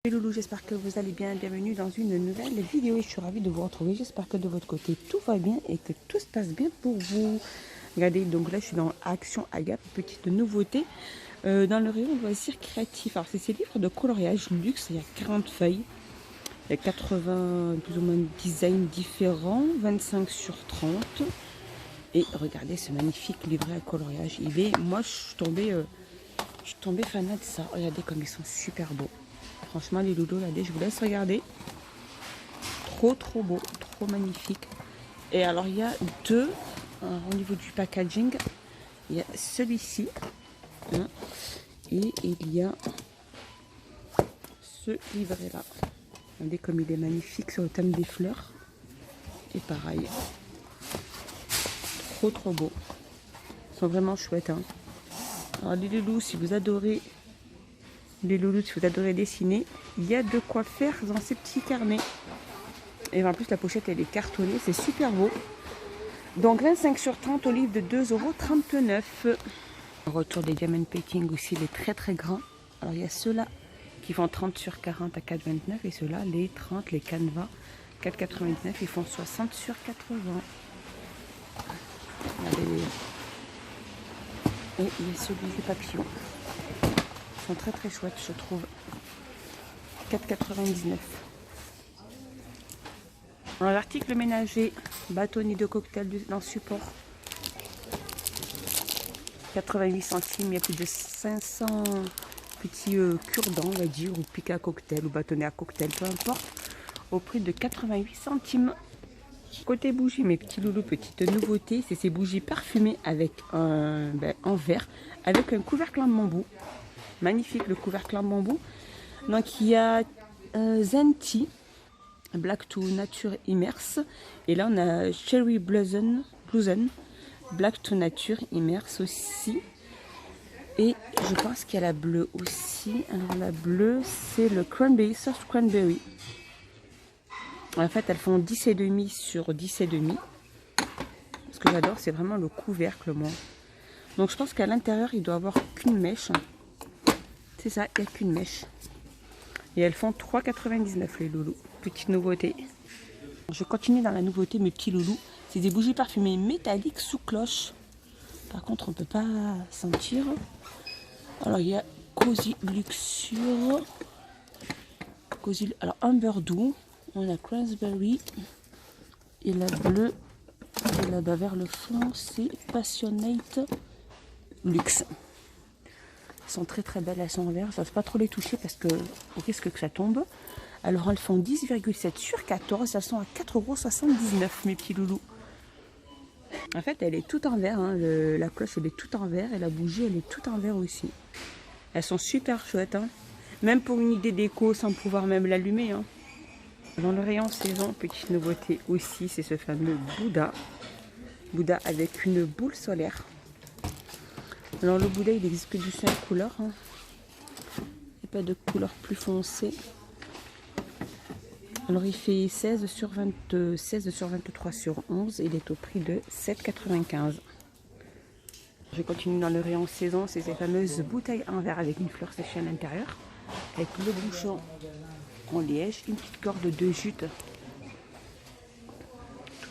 Salut loulou, j'espère que vous allez bien. Bienvenue dans une nouvelle vidéo et je suis ravie de vous retrouver. J'espère que de votre côté tout va bien et que tout se passe bien pour vous. Regardez, donc là je suis dans Action Agape, petite nouveauté dans le rayon loisirs créatifs. Alors c'est ces livres de coloriage luxe, il y a 40 feuilles, il y a 80 plus ou moins designs différents, 25 sur 30. Et regardez ce magnifique livret à coloriage. Moi je suis tombée fanat de ça. Regardez comme ils sont super beaux. Franchement les loulous, regardez, je vous laisse regarder. Trop beau, trop magnifique. Et alors il y a deux au niveau du packaging. Il y a celui-ci hein, et il y a ce livret là. Regardez comme il est magnifique sur le thème des fleurs. Et pareil, trop beau. Ils sont vraiment chouettes hein. Alors les loulous, si vous adorez dessiner, il y a de quoi faire dans ces petits carnets. Et en plus la pochette elle est cartonnée, c'est super beau. Donc 25 sur 30 au livre de 2,39 €. Retour des diamond painting aussi, les très grands. Alors il y a ceux-là qui font 30 sur 40 à 4,29 et ceux-là, les 30, les canevas 4,89, ils font 60 sur 80. Regardez. Et il y a celui du papillon. Ils sont très chouettes je trouve. 4,99. Alors l'article ménager, bâtonnet de cocktail dans support. 88 centimes, il y a plus de 500 petits cure-dents, on va dire, ou pique à cocktail, ou bâtonnet à cocktail, peu importe, au prix de 88 centimes. Côté bougies, mes petits loulous, petite nouveauté, c'est ces bougies parfumées avec en verre, avec un couvercle en bambou. Magnifique le couvercle en bambou. Donc il y a Zen Tea, Black to Nature Immerse. Et là on a Cherry Blossom, Black to Nature Immerse aussi. Et je pense qu'il y a la bleue aussi. Alors la bleue c'est le Cranberry, Soft Cranberry. En fait elles font 10,5 sur 10,5. Ce que j'adore c'est vraiment le couvercle moi. Donc je pense qu'à l'intérieur il doit avoir qu'une mèche. C'est ça, il n'y a qu'une mèche. Et elles font 3,99 les loulous. Petite nouveauté. Je continue dans la nouveauté mes petits loulous. C'est des bougies parfumées métalliques sous cloche. Par contre on ne peut pas sentir. Alors il y a Cozy Luxure. Alors Amber Doux. On a Cranberry. Et la bleue. Et là-bas vers le fond c'est Passionate Luxe. Elles sont très belles, elles sont en verre. Je ne vais pas trop les toucher parce que au risque que ça tombe. Alors elles font 10,7 sur 14. Elles sont à 4,79 € mes petits loulous. En fait elle est toute en verre. Hein. La cloche elle est toute en verre et la bougie elle est toute en verre aussi. Elles sont super chouettes. Hein. Même pour une idée déco sans pouvoir même l'allumer. Hein. Dans le rayon saison, petite nouveauté aussi, c'est ce fameux Bouddha. Bouddha avec une boule solaire. Alors le Bouddha il n'existe que du 5 couleurs. Hein. Il n'y a pas de couleur plus foncée. Alors il fait 16 sur 23 sur 11. Il est au prix de 7,95 €. Je continue dans le rayon saison. C'est ces fameuses bouteilles en verre avec une fleur séchée à l'intérieur. Avec le bouchon en liège. Une petite corde de jute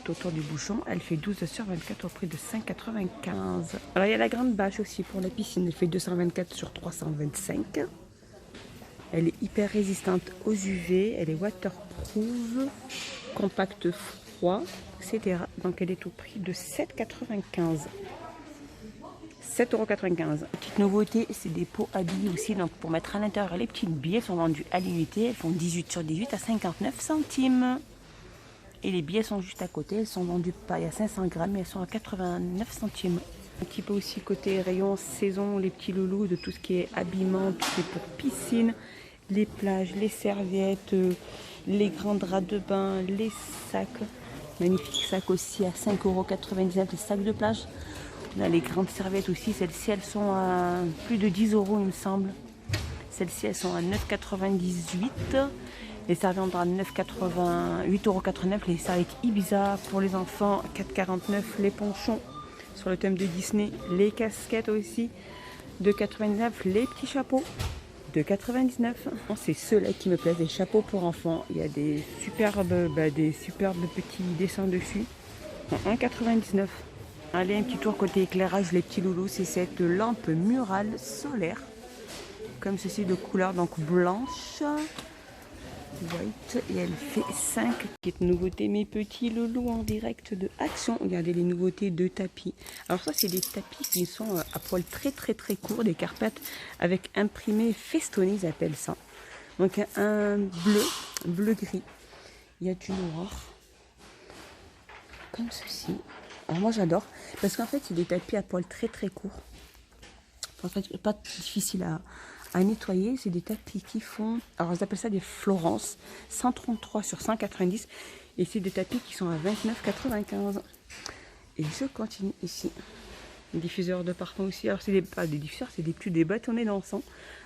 autour du bouchon, elle fait 12 sur 24 au prix de 5,95 €. Alors il y a la grande bâche aussi pour la piscine, elle fait 224 sur 325. Elle est hyper résistante aux UV, elle est waterproof, compacte froid, etc. Donc elle est au prix de 7,95 €. 7,95 €. Petite nouveauté, c'est des pots à billets aussi, donc pour mettre à l'intérieur les petites billets sont vendues à l'unité, elles font 18 sur 18 à 59 centimes. Et les billets sont juste à côté, elles sont vendues pas, il y a 500 grammes et elles sont à 89 centimes. Un petit peu aussi côté rayon saison, les petits loulous de tout ce qui est habillement, tout ce qui est pour piscine, les plages, les serviettes, les grands draps de bain, les sacs. Magnifique sac aussi à 5,99 € les sacs de plage. On a les grandes serviettes aussi, celles-ci elles sont à plus de 10 € il me semble. Celles-ci elles sont à 9,98 €. Les serviettes à 8,89 €. Les serviettes Ibiza pour les enfants, 4,49 €. Les ponchons sur le thème de Disney. Les casquettes aussi, 2,99 €. Les petits chapeaux, 2,99 €. C'est ceux-là qui me plaisent, des chapeaux pour enfants. Il y a des superbes petits dessins dessus. 1,99 €. Allez, un petit tour côté éclairage, les petits loulous. C'est cette lampe murale solaire. Comme ceci, de couleur donc blanche. White. Et elle fait 5. Petite nouveauté, mes petits loulous en direct de Action. Regardez les nouveautés de tapis. Alors ça, c'est des tapis qui sont à poils très courts. Des carpettes avec imprimé festonné, ils appellent ça. Donc un bleu-gris. Il y a du noir. Comme ceci. Alors moi j'adore parce qu'en fait c'est des tapis à poils très courts. En fait pas difficile à nettoyer. C'est des tapis qui font, alors ils appellent ça des Florence, 133 sur 190 et c'est des tapis qui sont à 29,95 €. Et je continue ici. Diffuseur de parfum aussi. Alors c'est pas des diffuseurs, c'est des bâtonnets d'encens.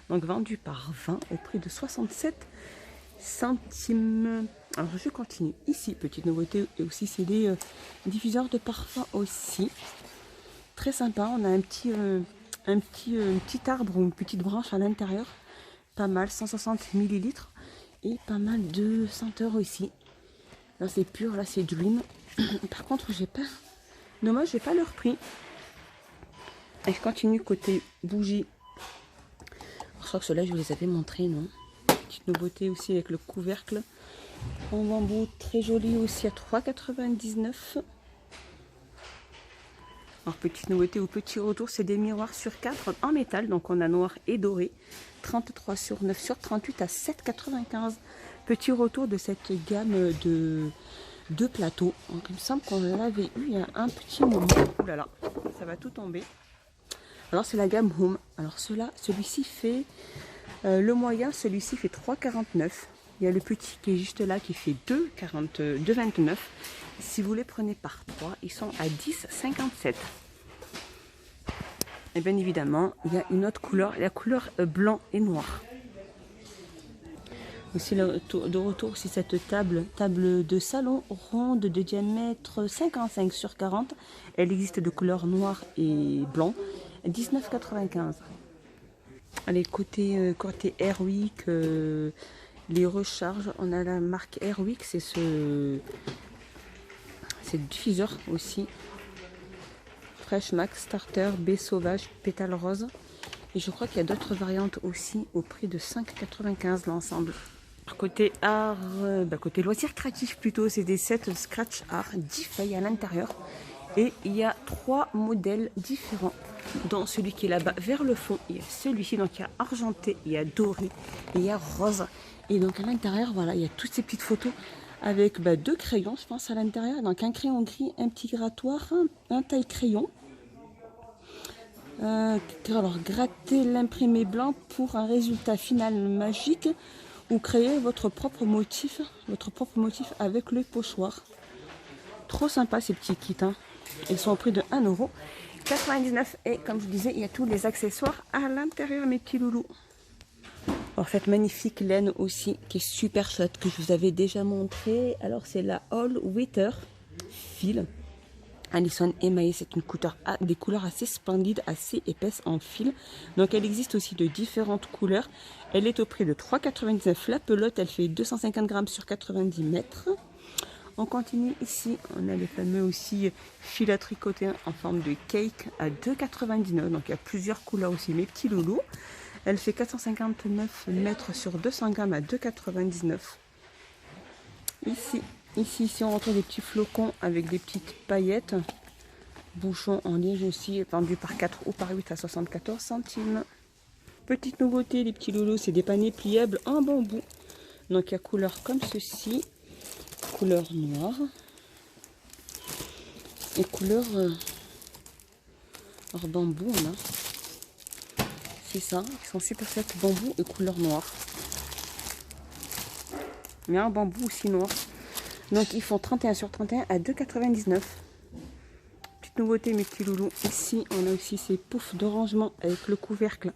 Donc vendus par 20 au prix de 67 centimes. Alors je continue ici, petite nouveauté et aussi c'est des diffuseurs de parfum aussi, très sympa. On a un petit arbre ou une petite branche à l'intérieur, pas mal, 160 ml et pas mal de senteurs aussi. Là c'est pur, là c'est Dream. Par contre j'ai pas, dommage j'ai pas leur prix. Et je continue côté bougie. Je crois que ceux-là je vous les avais montrés, non? Petite nouveauté aussi avec le couvercle en bambou, très joli aussi à 3,99 €. Alors petite nouveauté ou petit retour, c'est des miroirs sur 4 en métal, donc on a noir et doré, 33 sur 9 sur 38 à 7,95 €. Petit retour de cette gamme de plateaux. Donc il me semble qu'on l'avait eu il y a un petit moment. Ouh là là, ça va tout tomber. Alors c'est la gamme Home. Alors celui-ci fait le moyen, celui-ci fait 3,49 €. Il y a le petit qui est juste là qui fait 2,29 €. Si vous les prenez par 3, ils sont à 10,57 €. Et bien évidemment, il y a une autre couleur, la couleur blanc et noir. Aussi de retour, c'est cette table de salon ronde de diamètre 55 sur 40. Elle existe de couleur noir et blanc. 19,95 €. Allez, côté Airwick, les recharges, on a la marque Airwick, c'est diffuseur aussi. Fresh Max, Starter, baie sauvage, pétale rose. Et je crois qu'il y a d'autres variantes aussi au prix de 5,95 € l'ensemble. Côté art, côté loisirs créatifs plutôt, c'est des sets Scratch Art, 10 feuilles à l'intérieur. Et il y a 3 modèles différents. Dans celui qui est là-bas vers le fond, il y a celui-ci, donc il y a argenté, il y a doré, et il y a rose. Et donc à l'intérieur, voilà, il y a toutes ces petites photos avec 2 crayons, je pense, à l'intérieur. Donc un crayon gris, un petit grattoir, un taille crayon. Alors grattez l'imprimé blanc pour un résultat final magique ou créer votre propre motif avec le pochoir. Trop sympa ces petits kits, hein. Ils sont au prix de 1,99 € et comme je disais, il y a tous les accessoires à l'intérieur, mes petits loulous. Alors cette magnifique laine aussi qui est super chouette, que je vous avais déjà montré. Alors c'est la All Weather Fil Allison émaillée. C'est des couleurs assez splendides, assez épaisses en fil. Donc elle existe aussi de différentes couleurs. Elle est au prix de 3,99 €. La pelote, elle fait 250 grammes sur 90 mètres. On continue ici, on a les fameux aussi fils à tricoter en forme de cake à 2,99 €. Donc il y a plusieurs couleurs aussi, mes petits loulous. Elle fait 459 mètres sur 200 grammes à 2,99 €. Ici, on retrouve des petits flocons avec des petites paillettes. Bouchon en liège aussi, vendu par 4 ou par 8 à 74 centimes. Petite nouveauté, les petits loulous, c'est des paniers pliables en bambou. Donc il y a couleur comme ceci, couleur noire et couleur bambou. On a, c'est ça, ils sont super chouettes, bambou et couleur noire. Il y a un bambou aussi noir. Donc ils font 31 sur 31 à 2,99 €. Petite nouveauté, mes petits loulous. Ici, on a aussi ces poufs de rangement avec le couvercle.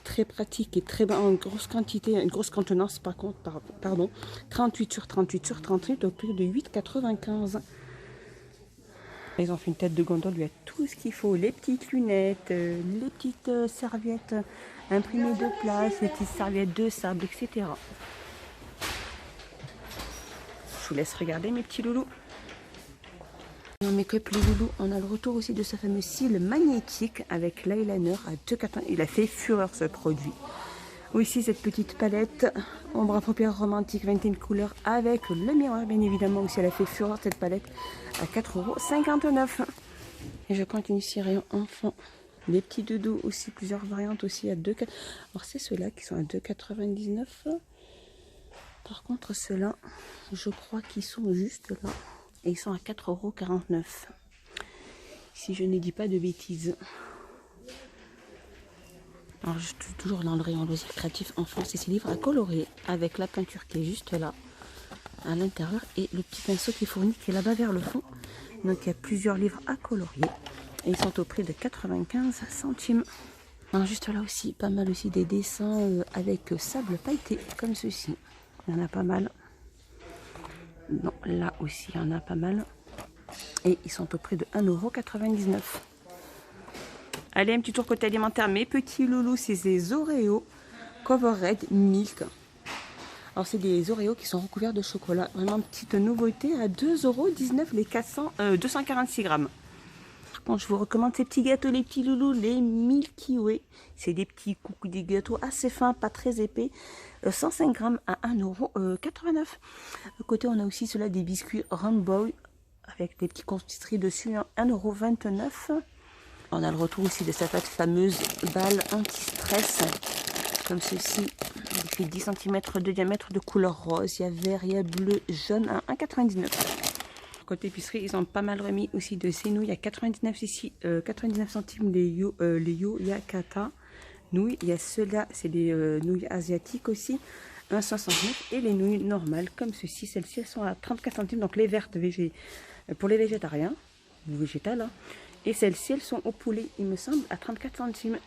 Très pratique et très bas en grosse quantité, une grosse contenance par contre, pardon, 38 sur 38 sur 38 au prix de 8,95 €. Ils ont fait une tête de gondole, il y a tout ce qu'il faut, les petites lunettes, les petites serviettes imprimées de place, les petites serviettes de sable, etc. Je vous laisse regarder mes petits loulous. Dans Make-up les loulous, on a le retour aussi de sa fameuse cils magnétique avec l'eyeliner à 2,80. Il a fait fureur ce produit. Aussi cette petite palette ombre à paupières romantique 21 couleurs avec le miroir bien évidemment. Aussi elle a fait fureur cette palette à 4,59 €. Et je continue ici rayon enfant. Les petits doudous aussi, plusieurs variantes aussi à 2,4 €. Alors c'est ceux-là qui sont à 2,99 €. Par contre ceux-là, je crois qu'ils sont juste là. Et ils sont à 4,49 €. Si je ne dis pas de bêtises. Alors je suis toujours dans le rayon loisirs créatifs enfants. C'est ces livres à colorer avec la peinture qui est juste là à l'intérieur. Et le petit pinceau qui est fourni qui est là-bas vers le fond. Donc il y a plusieurs livres à colorier. Et ils sont au prix de 95 centimes. Alors juste là aussi, pas mal aussi des dessins avec sable pailleté comme ceci. Il y en a pas mal. Non, là aussi, il y en a pas mal. Et ils sont au prix de 1,99 €. Allez, un petit tour côté alimentaire. Mes petits loulous, c'est des Oreos Cover Red Milk. Alors, c'est des Oreos qui sont recouverts de chocolat. Vraiment, petite nouveauté à 2,19 € les 246 grammes. Bon, je vous recommande ces petits gâteaux, les petits loulous, les Milky Way. C'est des petits coucous, des gâteaux assez fins, pas très épais. 105 grammes à 1,89 €. De côté, on a aussi ceux-là des biscuits Rumboy avec des petits confiseries dessus, 1,29 €. On a le retour aussi de cette fameuse balle anti-stress, comme ceci. Il fait 10 cm de diamètre de couleur rose. Il y a vert, il y a bleu, jaune à 1,99 €. Côté épicerie, ils ont pas mal remis aussi de ces nouilles à 99 ici, 99 centimes les yo Yakata nouilles. Il y a ceux-là, c'est des nouilles asiatiques aussi, 1,69 €. Et les nouilles normales comme ceci, celles-ci elles sont à 34 centimes. Donc les vertes pour les végétariens ou végétales. Hein. Et celles-ci elles sont au poulet, il me semble, à 34 centimes.